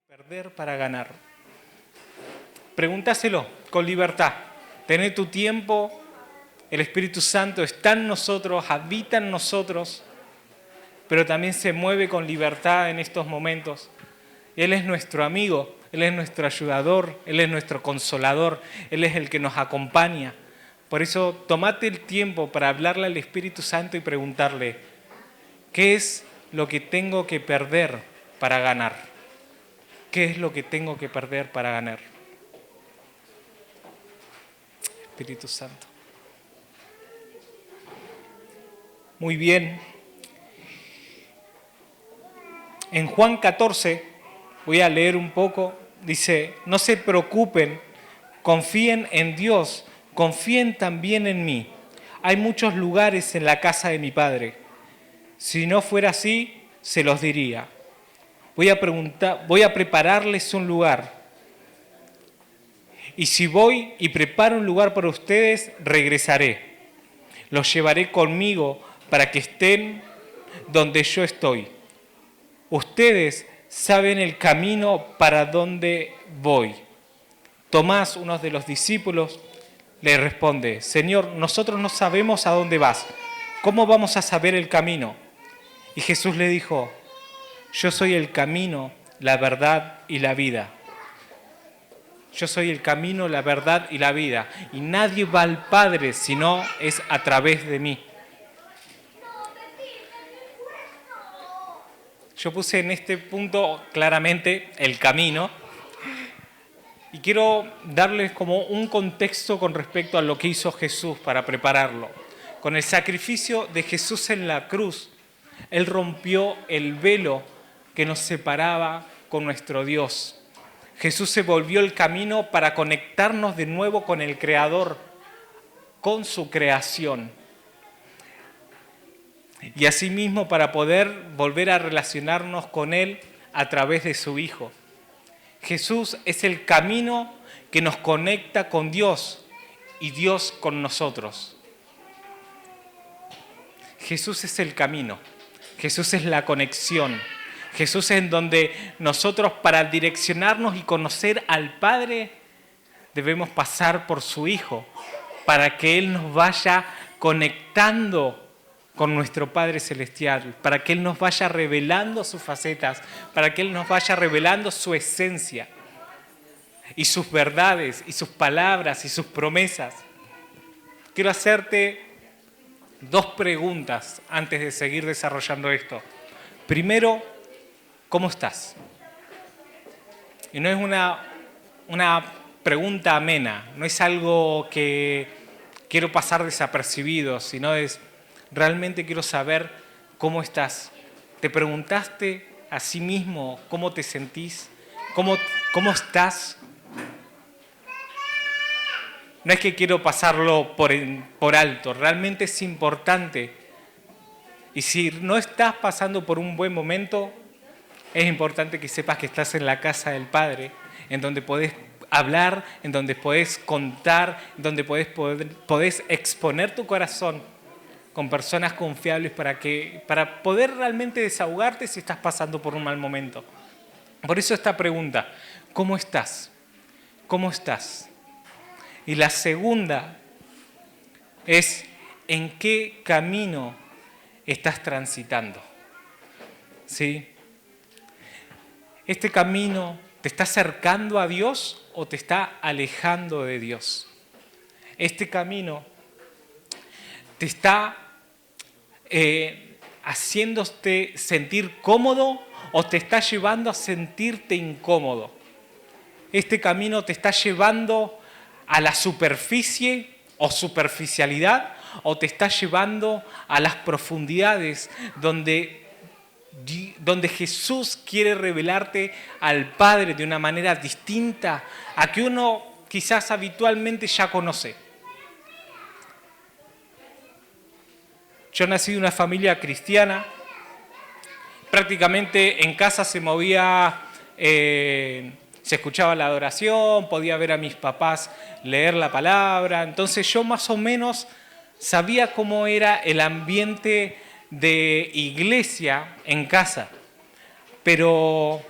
Perder para ganar. Pregúntaselo con libertad. Tené tu tiempo, el Espíritu Santo está en nosotros, habita en nosotros, pero también se mueve con libertad en estos momentos. Él es nuestro amigo, Él es nuestro ayudador, Él es nuestro consolador, Él es el que nos acompaña. Por eso, tomate el tiempo para hablarle al Espíritu Santo y preguntarle, ¿qué es lo que tengo que perder para ganar? ¿Qué es lo que tengo que perder para ganar? Espíritu Santo. Muy bien. En Juan 14, voy a leer un poco, dice, no se preocupen, confíen en Dios, confíen también en mí. Hay muchos lugares en la casa de mi Padre. Si no fuera así, se los diría. Voy a prepararles un lugar. Y si voy y preparo un lugar para ustedes, regresaré. Los llevaré conmigo para que estén donde yo estoy. Ustedes saben el camino para donde voy. Tomás, uno de los discípulos, le responde, Señor, nosotros no sabemos a dónde vas. ¿Cómo vamos a saber el camino? Y Jesús le dijo, yo soy el camino, la verdad y la vida. Yo soy el camino, la verdad y la vida. Y nadie va al Padre si no es a través de mí. Yo puse en este punto claramente el camino. Y quiero darles como un contexto con respecto a lo que hizo Jesús para prepararlo. Con el sacrificio de Jesús en la cruz, Él rompió el velo que nos separaba con nuestro Dios. Jesús se volvió el camino para conectarnos de nuevo con el Creador, con su creación. Y asimismo para poder volver a relacionarnos con Él a través de su Hijo. Jesús es el camino que nos conecta con Dios y Dios con nosotros. Jesús es el camino, Jesús es la conexión. Jesús es en donde nosotros para direccionarnos y conocer al Padre debemos pasar por su Hijo para que Él nos vaya conectando con nuestro Padre Celestial, para que Él nos vaya revelando sus facetas, para que Él nos vaya revelando su esencia y sus verdades y sus palabras y sus promesas. Quiero hacerte dos preguntas antes de seguir desarrollando esto. Primero, ¿cómo estás? Y no es una pregunta amena, no es algo que quiero pasar desapercibido, sino es realmente quiero saber cómo estás. ¿Te preguntaste a sí mismo cómo te sentís? ¿Cómo estás? No es que quiero pasarlo por alto, realmente es importante. Y si no estás pasando por un buen momento, es importante que sepas que estás en la casa del Padre, en donde podés hablar, en donde podés contar, en donde podés exponer tu corazón con personas confiables para poder realmente desahogarte si estás pasando por un mal momento. Por eso esta pregunta, ¿cómo estás? ¿Cómo estás? Y la segunda es, ¿en qué camino estás transitando? ¿Sí? ¿Este camino te está acercando a Dios o te está alejando de Dios? ¿Este camino te está haciéndote sentir cómodo o te está llevando a sentirte incómodo? ¿Este camino te está llevando a la superficie o superficialidad o te está llevando a las profundidades donde Jesús quiere revelarte al Padre de una manera distinta a que uno quizás habitualmente ya conoce? Yo nací de una familia cristiana, prácticamente en casa se movía, se escuchaba la adoración, podía ver a mis papás leer la palabra, entonces yo más o menos sabía cómo era el ambiente de iglesia en casa, pero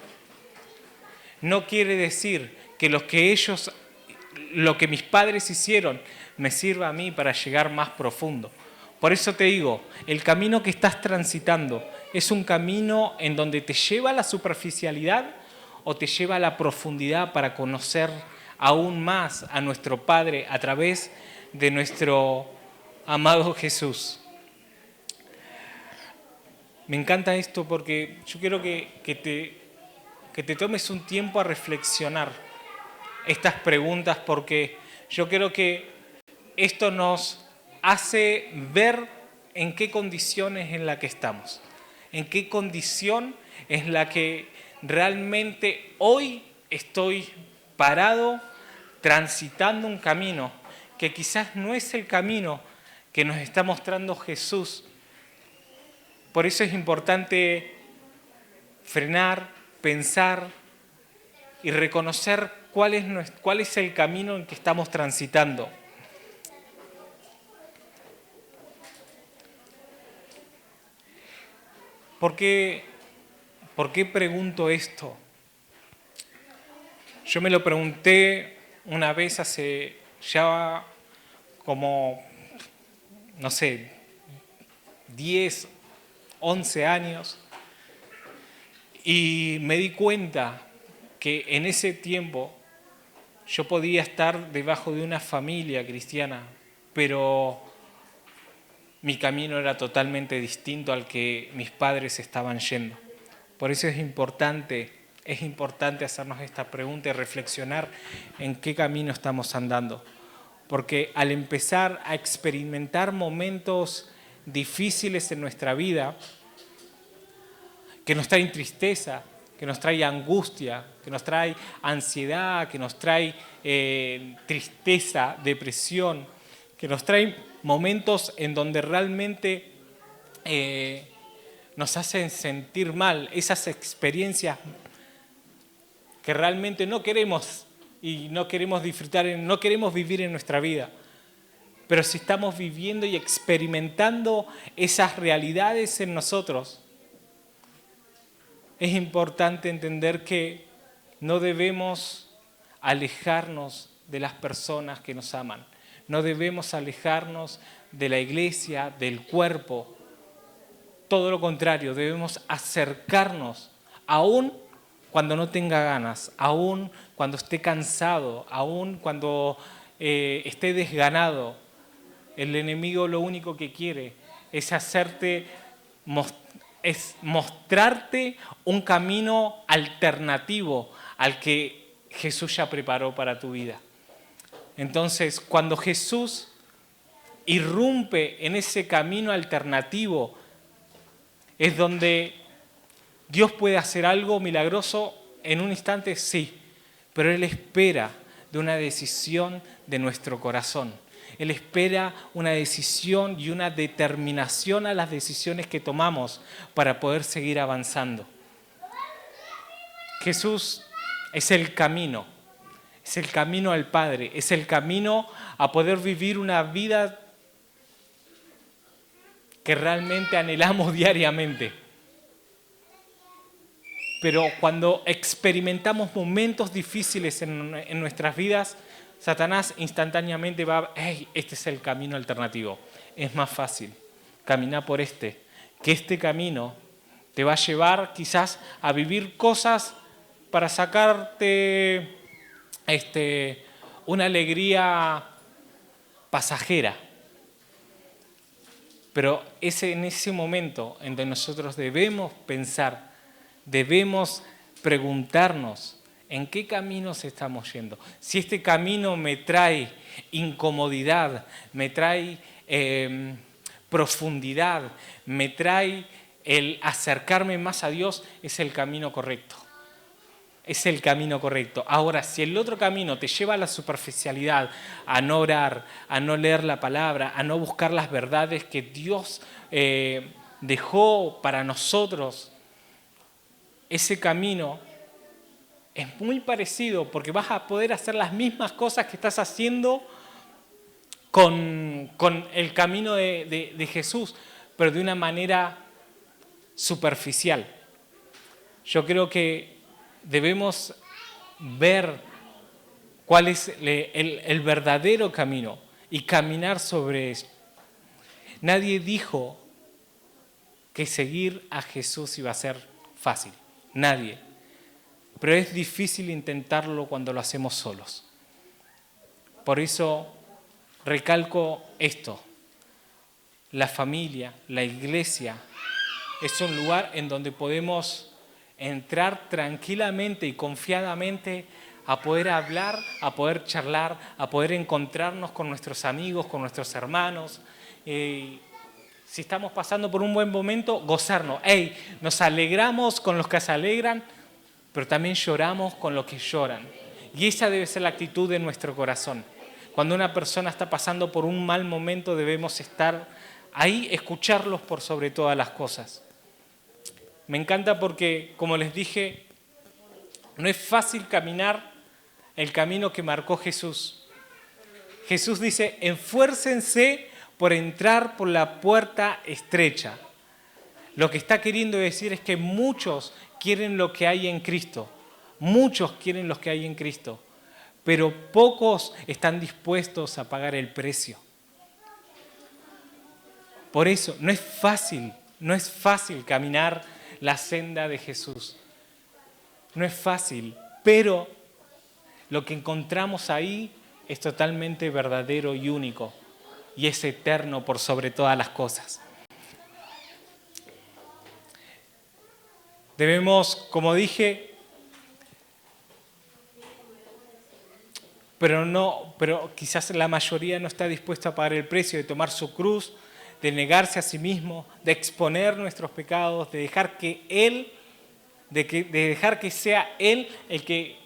no quiere decir que lo que mis padres hicieron me sirva a mí para llegar más profundo. Por eso te digo, el camino que estás transitando es un camino en donde te lleva a la superficialidad o te lleva a la profundidad para conocer aún más a nuestro Padre a través de nuestro amado Jesús. Me encanta esto porque yo quiero que te tomes un tiempo a reflexionar estas preguntas, porque yo creo que esto nos hace ver en qué condiciones en la que estamos, en qué condición es la que realmente hoy estoy parado transitando un camino que quizás no es el camino que nos está mostrando Jesús. Por eso es importante frenar, pensar y reconocer cuál es el camino en que estamos transitando. ¿Por qué pregunto esto? Yo me lo pregunté una vez hace ya como, no sé, 10, 11 años, y me di cuenta que en ese tiempo yo podía estar debajo de una familia cristiana, pero mi camino era totalmente distinto al que mis padres estaban yendo. Por eso es importante hacernos esta pregunta y reflexionar en qué camino estamos andando. Porque al empezar a experimentar momentos difíciles en nuestra vida, que nos traen tristeza, que nos trae angustia, que nos trae ansiedad, que nos trae tristeza, depresión, que nos trae momentos en donde realmente nos hacen sentir mal, esas experiencias que realmente no queremos y no queremos disfrutar, no queremos vivir en nuestra vida. Pero si estamos viviendo y experimentando esas realidades en nosotros, es importante entender que no debemos alejarnos de las personas que nos aman. No debemos alejarnos de la iglesia, del cuerpo. Todo lo contrario, debemos acercarnos, aún cuando no tenga ganas, aún cuando esté cansado, aún cuando esté desganado. El enemigo lo único que quiere es mostrarte un camino alternativo al que Jesús ya preparó para tu vida. Entonces, cuando Jesús irrumpe en ese camino alternativo, es donde Dios puede hacer algo milagroso en un instante, sí, pero Él espera de una decisión de nuestro corazón. Él espera una decisión y una determinación a las decisiones que tomamos para poder seguir avanzando. Jesús es el camino al Padre, es el camino a poder vivir una vida que realmente anhelamos diariamente. Pero cuando experimentamos momentos difíciles en nuestras vidas, Satanás instantáneamente va, hey, este es el camino alternativo. Es más fácil caminar por que este camino te va a llevar quizás a vivir cosas para sacarte una alegría pasajera. Pero es en ese momento en donde nosotros debemos pensar, debemos preguntarnos en qué caminos estamos yendo. Si este camino me trae incomodidad, me trae profundidad, me trae el acercarme más a Dios, es el camino correcto. Es el camino correcto. Ahora, si el otro camino te lleva a la superficialidad, a no orar, a no leer la palabra, a no buscar las verdades que Dios dejó para nosotros, ese camino es muy parecido porque vas a poder hacer las mismas cosas que estás haciendo con el camino de Jesús, pero de una manera superficial. Yo creo que debemos ver cuál es el verdadero camino y caminar sobre él. Nadie dijo que seguir a Jesús iba a ser fácil. Nadie. Pero es difícil intentarlo cuando lo hacemos solos. Por eso recalco esto. La familia, la iglesia, es un lugar en donde podemos entrar tranquilamente y confiadamente a poder hablar, a poder charlar, a poder encontrarnos con nuestros amigos, con nuestros hermanos. Si estamos pasando por un buen momento, gozarnos. Nos alegramos con los que se alegran, pero también lloramos con los que lloran. Y esa debe ser la actitud de nuestro corazón. Cuando una persona está pasando por un mal momento, debemos estar ahí, escucharlos por sobre todas las cosas. Me encanta porque, como les dije, no es fácil caminar el camino que marcó Jesús. Jesús dice, esfuércense por entrar por la puerta estrecha. Lo que está queriendo decir es que muchos quieren lo que hay en Cristo. Muchos quieren lo que hay en Cristo. Pero pocos están dispuestos a pagar el precio. Por eso, no es fácil caminar la senda de Jesús. No es fácil, pero lo que encontramos ahí es totalmente verdadero y único. Y es eterno por sobre todas las cosas. Debemos, como dije, pero quizás la mayoría no está dispuesta a pagar el precio de tomar su cruz, de negarse a sí mismo, de exponer nuestros pecados, de dejar que Él, de dejar que sea Él el que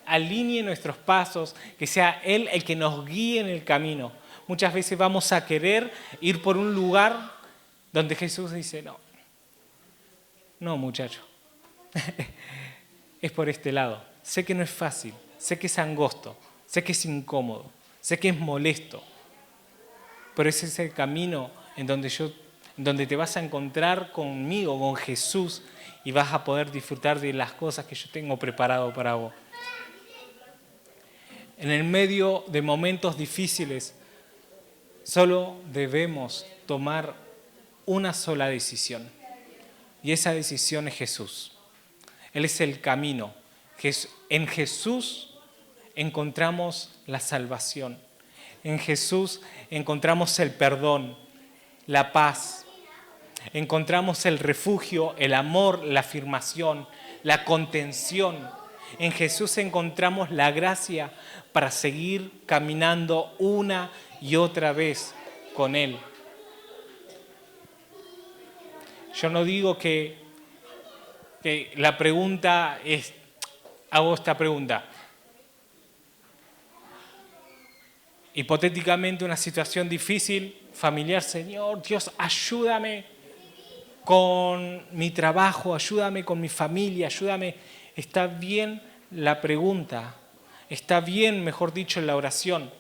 alinee nuestros pasos, que sea Él el que nos guíe en el camino. Muchas veces vamos a querer ir por un lugar donde Jesús dice, no muchacho, es por este lado. Sé que no es fácil, sé que es angosto, sé que es incómodo, sé que es molesto, pero ese es el camino en donde te vas a encontrar conmigo, con Jesús, y vas a poder disfrutar de las cosas que yo tengo preparado para vos. En el medio de momentos difíciles, solo debemos tomar una sola decisión, y esa decisión es Jesús. Él es el camino. En Jesús encontramos la salvación. En Jesús encontramos el perdón, la paz. Encontramos el refugio, el amor, la afirmación, la contención. En Jesús encontramos la gracia para seguir caminando una y otra vez con Él. Yo no digo que la pregunta es, hago esta pregunta. Hipotéticamente una situación difícil, familiar, Señor, Dios, ayúdame con mi trabajo, ayúdame con mi familia, ayúdame. Está bien la pregunta, está bien, mejor dicho, la oración,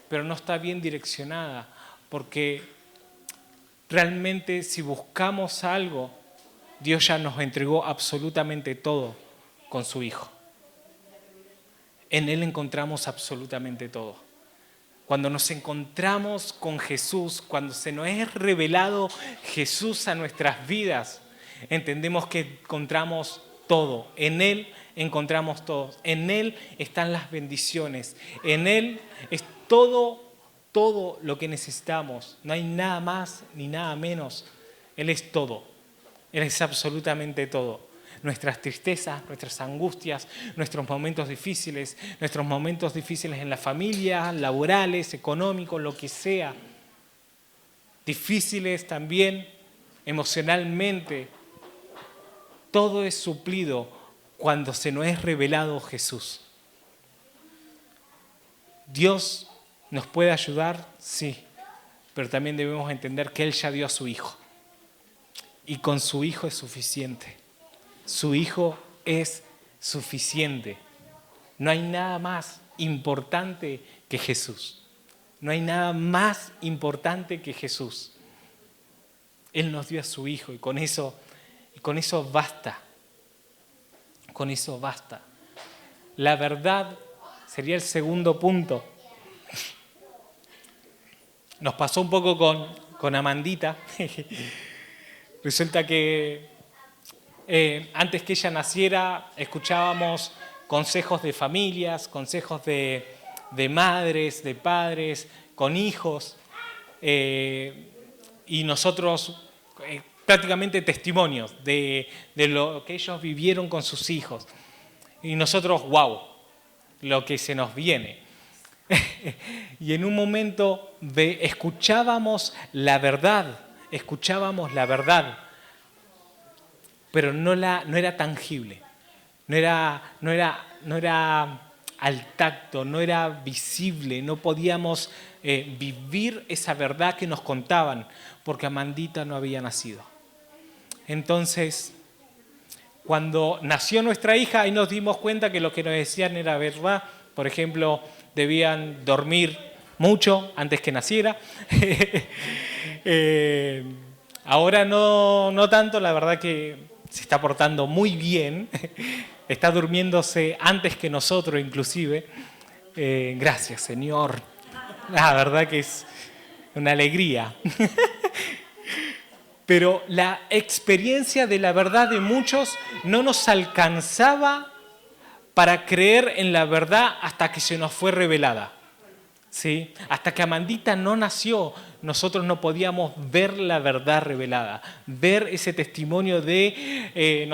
pero no está bien direccionada, porque realmente si buscamos algo, Dios ya nos entregó absolutamente todo con su Hijo. En Él encontramos absolutamente todo. Cuando nos encontramos con Jesús, cuando se nos es revelado Jesús a nuestras vidas, entendemos que encontramos todo. En Él encontramos todo. En Él están las bendiciones. En Él es todo lo que necesitamos. No hay nada más ni nada menos. Él es todo. Él es absolutamente todo. Nuestras tristezas, nuestras angustias, nuestros momentos difíciles en la familia, laborales, económicos, lo que sea. Difíciles también emocionalmente. Todo es suplido cuando se nos es revelado Jesús. ¿Dios nos puede ayudar? Sí, pero también debemos entender que Él ya dio a su Hijo. Y con su Hijo es suficiente. Su Hijo es suficiente. No hay nada más importante que Jesús. No hay nada más importante que Jesús. Él nos dio a su Hijo y con eso basta. Con eso basta. la verdad sería el segundo punto. Nos pasó un poco con Amandita. Resulta que antes que ella naciera, escuchábamos consejos de familias, consejos de madres, de padres, con hijos, y nosotros prácticamente testimonios de lo que ellos vivieron con sus hijos. Y nosotros, wow, lo que se nos viene. Y en un momento escuchábamos la verdad, pero no era tangible, no era al tacto, no era visible, no podíamos vivir esa verdad que nos contaban, porque Amandita no había nacido. Entonces, cuando nació nuestra hija, ahí nos dimos cuenta que lo que nos decían era verdad. Por ejemplo, debían dormir mucho antes que naciera. Ahora no tanto, la verdad que se está portando muy bien. Está durmiéndose antes que nosotros inclusive. Gracias, Señor. La verdad que es una alegría. Pero la experiencia de la verdad de muchos no nos alcanzaba para creer en la verdad hasta que se nos fue revelada. ¿Sí? Hasta que Amandita no nació, nosotros no podíamos ver la verdad revelada, ver ese testimonio de,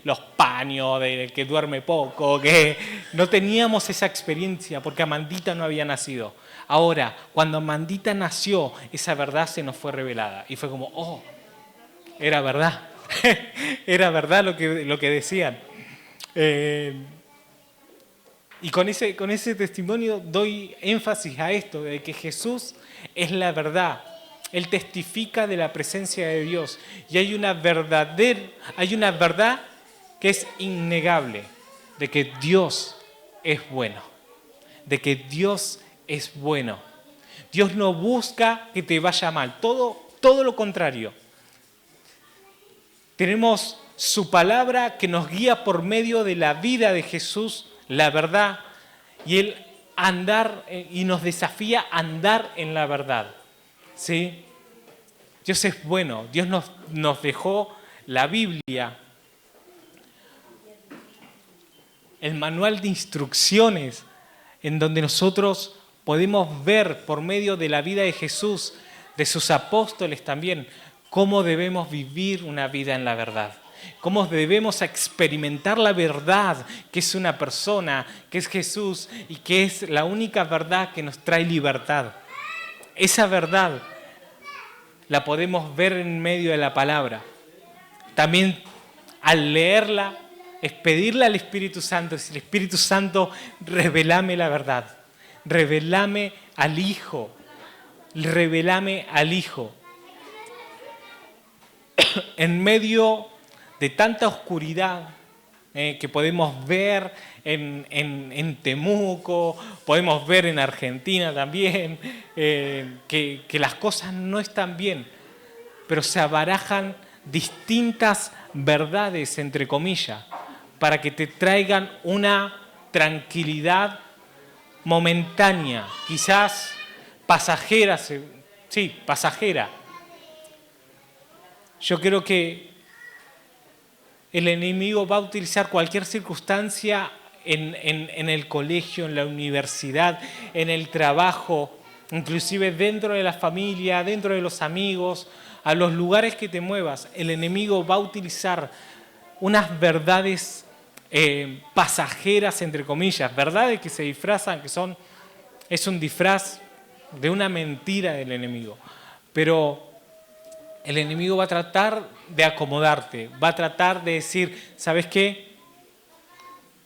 los paños, del que duerme poco, que no teníamos esa experiencia porque Amandita no había nacido. Ahora, cuando Amandita nació, esa verdad se nos fue revelada y fue como, oh, era verdad, era verdad lo que decían. Y con ese testimonio doy énfasis a esto, de que Jesús es la verdad. Él testifica de la presencia de Dios. Y hay una verdad que es innegable, de que Dios es bueno. De que Dios es bueno. Dios no busca que te vaya mal, todo lo contrario. Tenemos su palabra que nos guía por medio de la vida de Jesús, la verdad, y Él y nos desafía a andar en la verdad. ¿Sí? Dios es bueno, Dios nos dejó la Biblia, el manual de instrucciones, en donde nosotros podemos ver por medio de la vida de Jesús, de sus apóstoles también, cómo debemos vivir una vida en la verdad. Cómo debemos experimentar la verdad, que es una persona, que es Jesús y que es la única verdad que nos trae libertad. Esa verdad la podemos ver en medio de la palabra. También al leerla es pedirle al Espíritu Santo, decir, Espíritu Santo, revelame la verdad, revelame al Hijo, revelame al Hijo. En medio de tanta oscuridad que podemos ver en Temuco, podemos ver en Argentina también, que las cosas no están bien, pero se abarajan distintas verdades, entre comillas, para que te traigan una tranquilidad momentánea, quizás pasajera, pasajera. Yo creo que el enemigo va a utilizar cualquier circunstancia en el colegio, en la universidad, en el trabajo, inclusive dentro de la familia, dentro de los amigos, a los lugares que te muevas. El enemigo va a utilizar unas verdades pasajeras, entre comillas, verdades que se disfrazan, es un disfraz de una mentira del enemigo. Pero el enemigo va a tratar de acomodarte, va a tratar de decir, ¿sabes qué?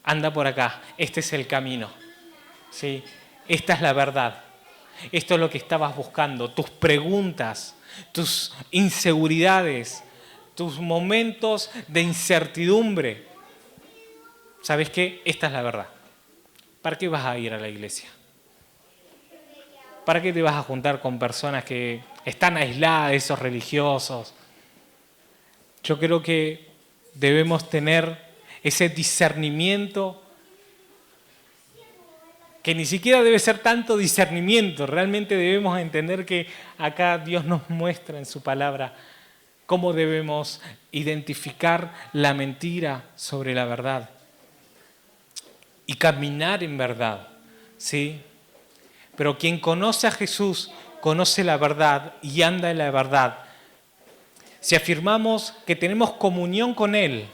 Anda por acá, este es el camino, ¿sí? Esta es la verdad, esto es lo que estabas buscando, tus preguntas, tus inseguridades, tus momentos de incertidumbre. ¿Sabes qué? Esta es la verdad. ¿Para qué vas a ir a la iglesia? ¿Para qué te vas a juntar con personas que están aisladas de esos religiosos? Yo creo que debemos tener ese discernimiento que ni siquiera debe ser tanto discernimiento. Realmente debemos entender que acá Dios nos muestra en su palabra cómo debemos identificar la mentira sobre la verdad y caminar en verdad, ¿sí? Pero quien conoce a Jesús conoce la verdad y anda en la verdad. Si afirmamos que tenemos comunión con Él,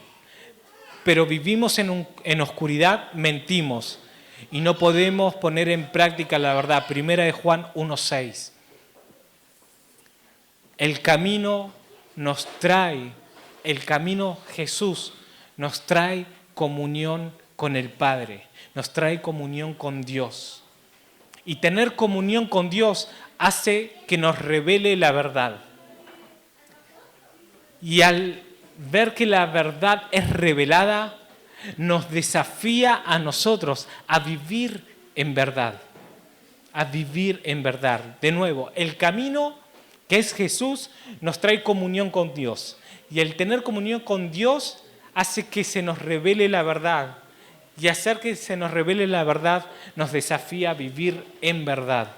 pero vivimos en oscuridad, mentimos y no podemos poner en práctica la verdad. Primera de Juan 1:6. El camino Jesús nos trae comunión con el Padre, nos trae comunión con Dios. Y tener comunión con Dios hace que nos revele la verdad. Y al ver que la verdad es revelada, nos desafía a nosotros a vivir en verdad. A vivir en verdad. De nuevo, el camino que es Jesús nos trae comunión con Dios. Y el tener comunión con Dios hace que se nos revele la verdad. Y hacer que se nos revele la verdad nos desafía a vivir en verdad.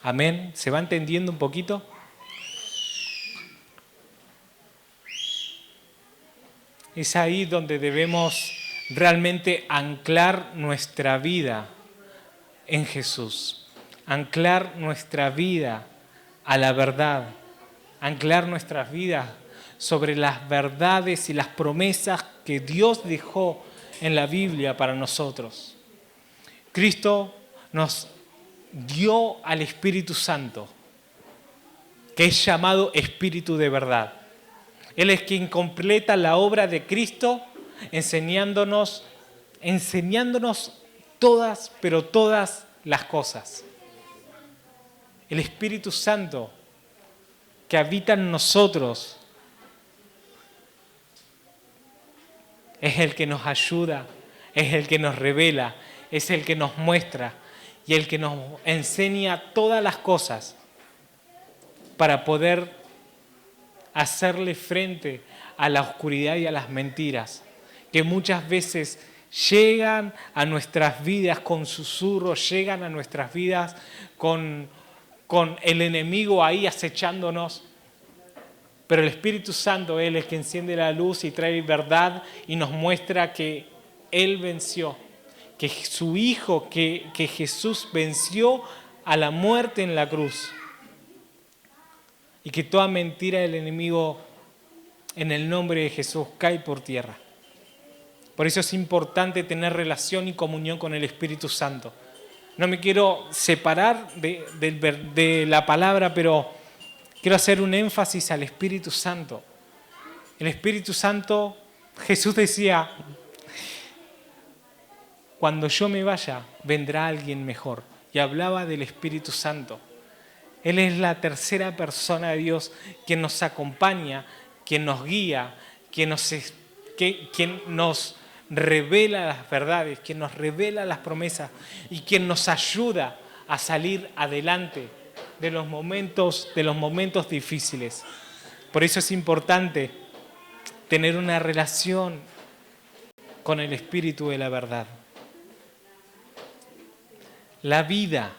Amén. ¿Se va entendiendo un poquito? Es ahí donde debemos realmente anclar nuestra vida en Jesús. Anclar nuestra vida a la verdad. Anclar nuestras vidas sobre las verdades y las promesas que Dios dejó en la Biblia para nosotros. Cristo nos dio al Espíritu Santo, que es llamado Espíritu de verdad. Él es quien completa la obra de Cristo, enseñándonos todas, pero todas las cosas. El Espíritu Santo que habita en nosotros es el que nos ayuda, es el que nos revela, es el que nos muestra y el que nos enseña todas las cosas para poder hacerle frente a la oscuridad y a las mentiras que muchas veces llegan a nuestras vidas con susurros, llegan a nuestras vidas con el enemigo ahí acechándonos. Pero el Espíritu Santo, Él es que enciende la luz y trae verdad y nos muestra que Él venció, que su Hijo, que Jesús venció a la muerte en la cruz. Y que toda mentira del enemigo en el nombre de Jesús cae por tierra. Por eso es importante tener relación y comunión con el Espíritu Santo. No me quiero separar de la palabra, pero quiero hacer un énfasis al Espíritu Santo. El Espíritu Santo, Jesús decía, cuando yo me vaya, vendrá alguien mejor. Y hablaba del Espíritu Santo. Él es la tercera persona de Dios, quien nos acompaña, quien nos guía, quien nos revela las verdades, quien nos revela las promesas y quien nos ayuda a salir adelante de los momentos difíciles. Por eso es importante tener una relación con el Espíritu de la verdad. La vida.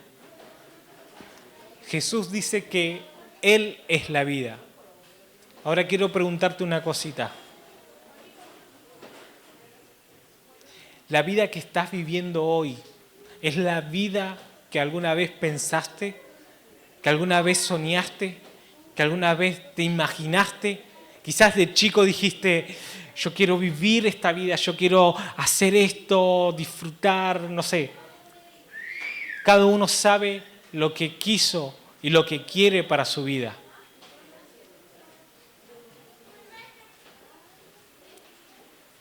Jesús dice que Él es la vida. Ahora quiero preguntarte una cosita. ¿La vida que estás viviendo hoy es la vida que alguna vez pensaste, que alguna vez soñaste, que alguna vez te imaginaste? Quizás de chico dijiste, yo quiero vivir esta vida, yo quiero hacer esto, disfrutar, no sé. Cada uno sabe lo que quiso y lo que quiere para su vida.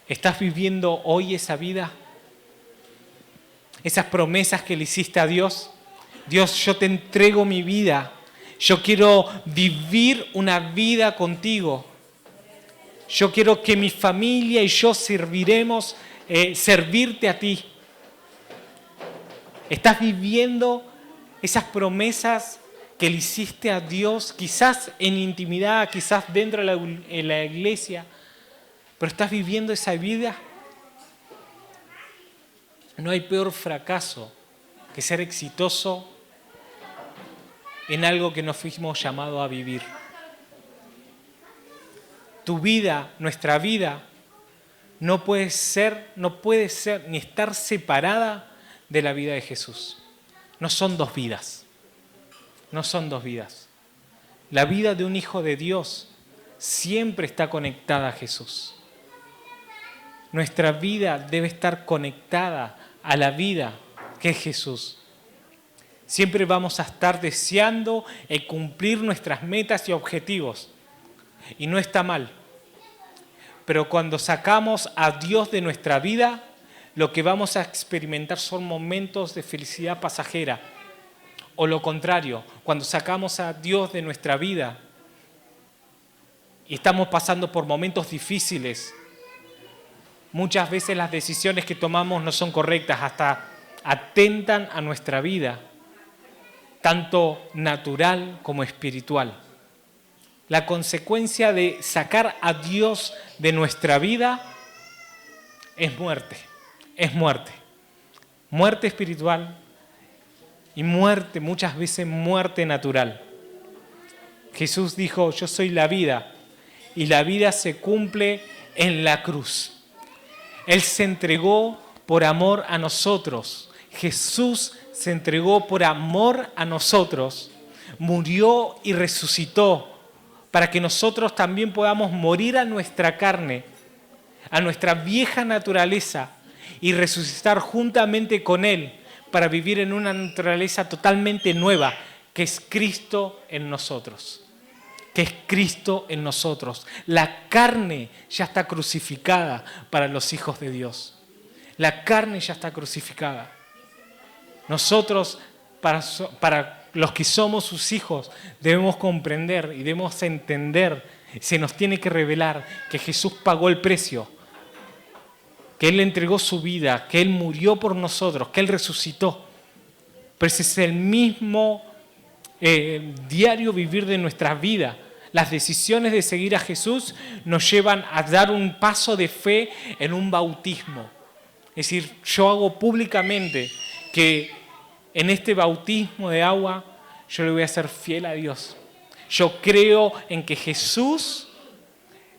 ¿Estás viviendo hoy esa vida? Esas promesas que le hiciste a Dios. Dios, yo te entrego mi vida. Yo quiero vivir una vida contigo. Yo quiero que mi familia y yo servirte a ti. ¿Estás viviendo esas promesas que le hiciste a Dios, quizás en intimidad, quizás dentro de la iglesia, pero estás viviendo esa vida? No hay peor fracaso que ser exitoso en algo que no fuimos llamados a vivir. Tu vida, nuestra vida, no puede ser ni estar separada de la vida de Jesús. No son dos vidas. No son dos vidas. La vida de un hijo de Dios siempre está conectada a Jesús. Nuestra vida debe estar conectada a la vida que es Jesús. Siempre vamos a estar deseando cumplir nuestras metas y objetivos. Y no está mal. Pero cuando sacamos a Dios de nuestra vida, lo que vamos a experimentar son momentos de felicidad pasajera. O lo contrario, cuando sacamos a Dios de nuestra vida y estamos pasando por momentos difíciles, muchas veces las decisiones que tomamos no son correctas, hasta atentan a nuestra vida, tanto natural como espiritual. La consecuencia de sacar a Dios de nuestra vida es muerte. Es muerte. Muerte espiritual y muerte, muchas veces muerte natural. Jesús dijo, yo soy la vida, y la vida se cumple en la cruz. Él se entregó por amor a nosotros. Jesús se entregó por amor a nosotros, murió y resucitó para que nosotros también podamos morir a nuestra carne, a nuestra vieja naturaleza y resucitar juntamente con Él para vivir en una naturaleza totalmente nueva, que es Cristo en nosotros. Que es Cristo en nosotros. La carne ya está crucificada para los hijos de Dios. La carne ya está crucificada. Nosotros, para los que somos sus hijos, debemos comprender y debemos entender, se nos tiene que revelar que Jesús pagó el precio, que Él entregó su vida, que Él murió por nosotros, que Él resucitó. Pero ese es el mismo diario vivir de nuestra vida. Las decisiones de seguir a Jesús nos llevan a dar un paso de fe en un bautismo. Es decir, yo hago públicamente que en este bautismo de agua yo le voy a ser fiel a Dios. Yo creo en que Jesús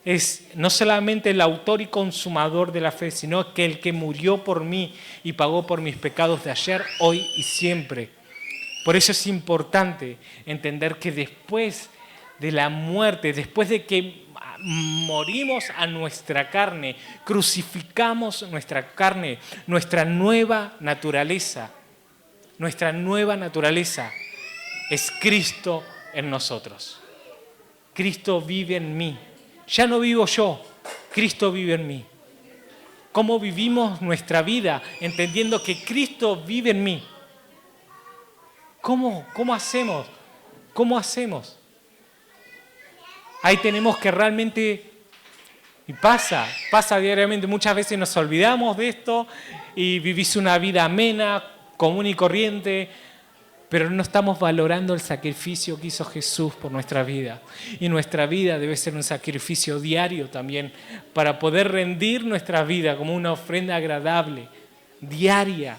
es no solamente el autor y consumador de la fe, sino que el que murió por mí y pagó por mis pecados de ayer, hoy y siempre. Por eso es importante entender que después de la muerte, después de que morimos a nuestra carne, crucificamos nuestra carne, nuestra nueva naturaleza es Cristo en nosotros. Cristo vive en mí. Ya no vivo yo, Cristo vive en mí. ¿Cómo vivimos nuestra vida entendiendo que Cristo vive en mí? ¿Cómo hacemos? ¿Cómo hacemos? Ahí tenemos que realmente, y pasa diariamente, muchas veces nos olvidamos de esto y vivís una vida amena, común y corriente, pero no estamos valorando el sacrificio que hizo Jesús por nuestra vida. Y nuestra vida debe ser un sacrificio diario también para poder rendir nuestra vida como una ofrenda agradable, diaria,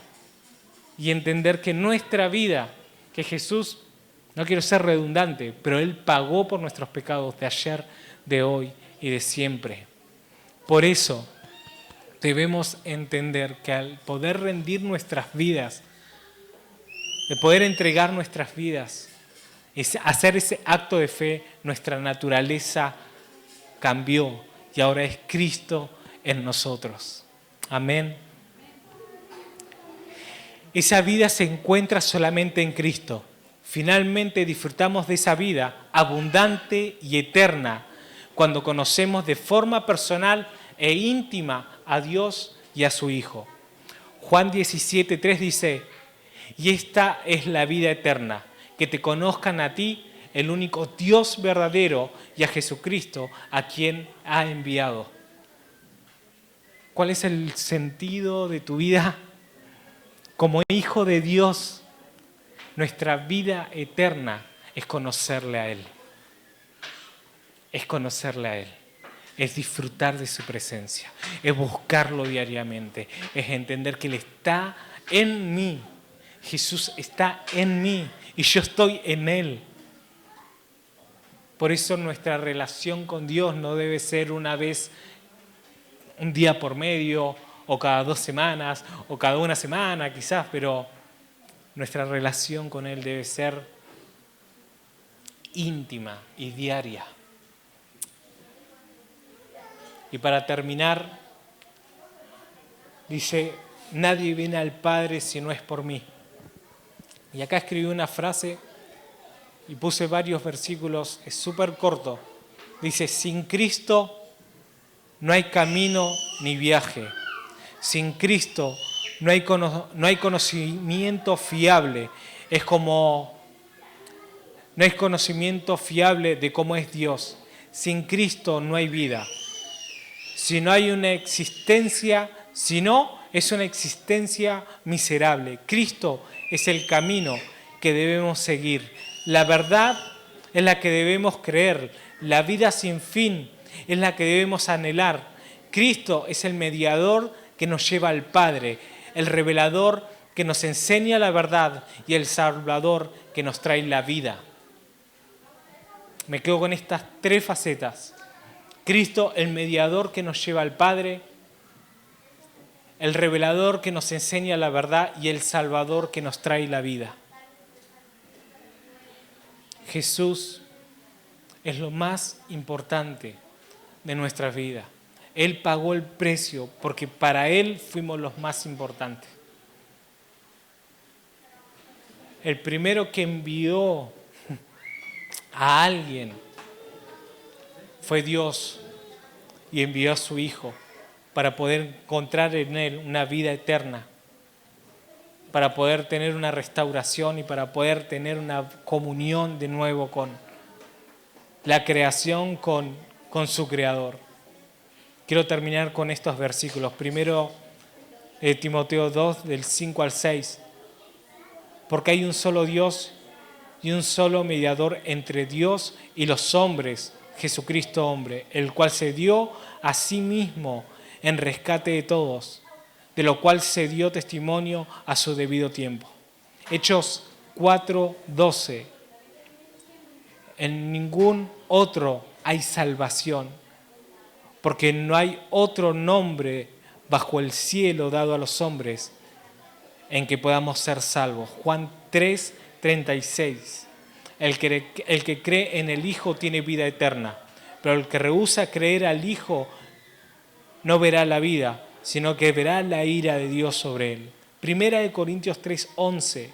y entender que nuestra vida, que Jesús, no quiero ser redundante, pero Él pagó por nuestros pecados de ayer, de hoy y de siempre. Por eso debemos entender que al poder rendir nuestras vidas, de poder entregar nuestras vidas, hacer ese acto de fe, nuestra naturaleza cambió y ahora es Cristo en nosotros. Amén. Esa vida se encuentra solamente en Cristo. Finalmente disfrutamos de esa vida abundante y eterna cuando conocemos de forma personal e íntima a Dios y a su Hijo. Juan 17:3 dice: y esta es la vida eterna, que te conozcan a ti, el único Dios verdadero, y a Jesucristo, a quien ha enviado. ¿Cuál es el sentido de tu vida? Como hijo de Dios, nuestra vida eterna es conocerle a Él. Es conocerle a Él. es disfrutar de su presencia, es buscarlo diariamente, es entender que Él está en mí. Jesús está en mí y yo estoy en Él. Por eso nuestra relación con Dios no debe ser una vez, un día por medio, o cada 2 semanas, o cada 1 semana quizás, pero nuestra relación con Él debe ser íntima y diaria. Y para terminar, dice, nadie viene al Padre si no es por mí. Y acá escribí una frase y puse varios versículos, es súper corto. Dice, sin Cristo no hay camino ni viaje. Sin Cristo no hay conocimiento fiable. Es como, no hay conocimiento fiable de cómo es Dios. Sin Cristo no hay vida. Si no hay una existencia, si no, es una existencia miserable. Cristo es el camino que debemos seguir. La verdad es la que debemos creer. La vida sin fin es la que debemos anhelar. Cristo es el mediador que nos lleva al Padre, el revelador que nos enseña la verdad y el Salvador que nos trae la vida. Me quedo con estas 3 facetas. Cristo, el mediador que nos lleva al Padre, el revelador que nos enseña la verdad y el Salvador que nos trae la vida. Jesús es lo más importante de nuestra vida. Él pagó el precio porque para Él fuimos los más importantes. El primero que envió a alguien fue Dios y envió a su Hijo para poder encontrar en Él una vida eterna, para poder tener una restauración y para poder tener una comunión de nuevo con la creación, con su Creador. Quiero terminar con estos versículos. Primero, Timoteo 2, del 5 al 6. Porque hay un solo Dios y un solo mediador entre Dios y los hombres, Jesucristo hombre, el cual se dio a sí mismo en rescate de todos, de lo cual se dio testimonio a su debido tiempo. Hechos 4:12. En ningún otro hay salvación, porque no hay otro nombre bajo el cielo dado a los hombres en que podamos ser salvos. Juan 3:36. El que cree en el Hijo tiene vida eterna, pero el que rehúsa creer al Hijo no verá la vida, sino que verá la ira de Dios sobre él. Primera de Corintios 3:11.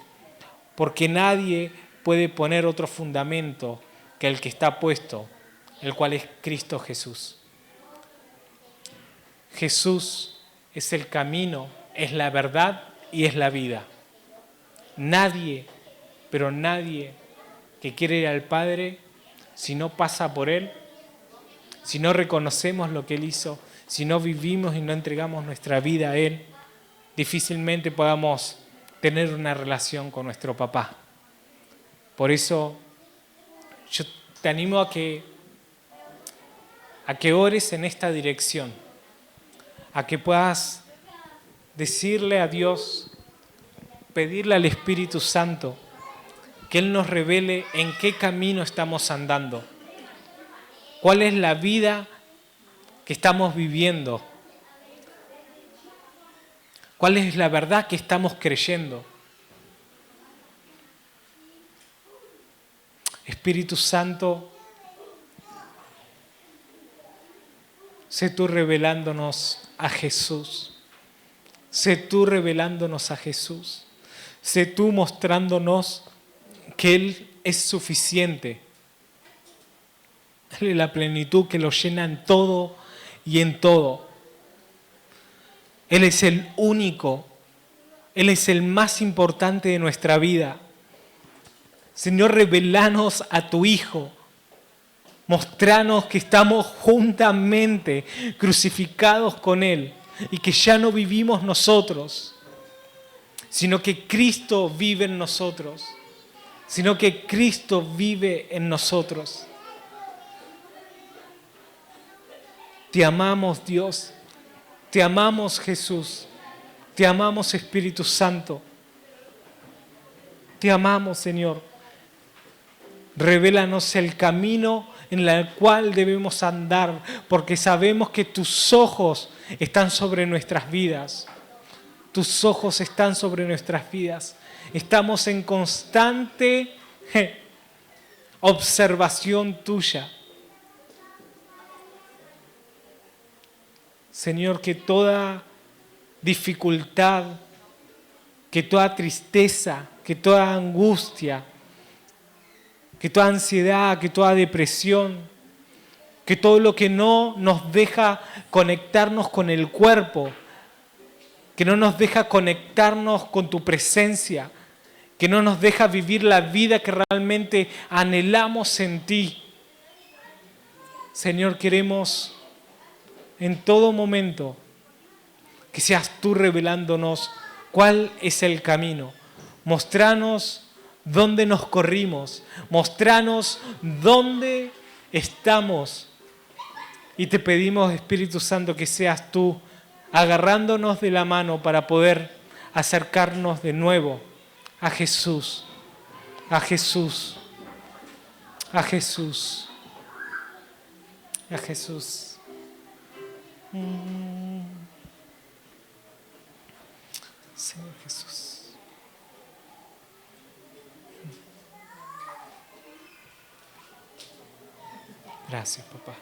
Porque nadie puede poner otro fundamento que el que está puesto, el cual es Cristo Jesús. Jesús es el camino, es la verdad y es la vida. Nadie, pero nadie que quiere ir al Padre, si no pasa por Él, si no reconocemos lo que Él hizo, si no vivimos y no entregamos nuestra vida a Él, difícilmente podamos tener una relación con nuestro papá. Por eso yo te animo a que ores en esta dirección, a que puedas decirle a Dios, pedirle al Espíritu Santo que Él nos revele en qué camino estamos andando, cuál es la vida que estamos viviendo, cuál es la verdad que estamos creyendo. Espíritu Santo, sé tú revelándonos a Jesús. Sé tú revelándonos a Jesús. Sé tú mostrándonos que Él es suficiente. Él es la plenitud que lo llena en todo y en todo. Él es el único. Él es el más importante de nuestra vida. Señor, revelanos a tu Hijo. Mostranos que estamos juntamente crucificados con Él y que ya no vivimos nosotros, sino que Cristo vive en nosotros. Sino que Cristo vive en nosotros. Te amamos, Dios. Te amamos, Jesús. Te amamos, Espíritu Santo. Te amamos, Señor. Revélanos el camino en el cual debemos andar, porque sabemos que tus ojos están sobre nuestras vidas. Tus ojos están sobre nuestras vidas. Estamos en constante observación tuya. Señor, que toda dificultad, que toda tristeza, que toda angustia, que toda ansiedad, que toda depresión, que todo lo que no nos deja conectarnos con el cuerpo, que no nos deja conectarnos con tu presencia, que no nos deja vivir la vida que realmente anhelamos en ti. Señor, queremos en todo momento que seas tú revelándonos cuál es el camino. Mostranos dónde nos corrimos, mostranos dónde estamos. Y te pedimos, Espíritu Santo, que seas tú agarrándonos de la mano para poder acercarnos de nuevo a Jesús, a Jesús, a Jesús, a Jesús. Señor Jesús. Gracias, papá.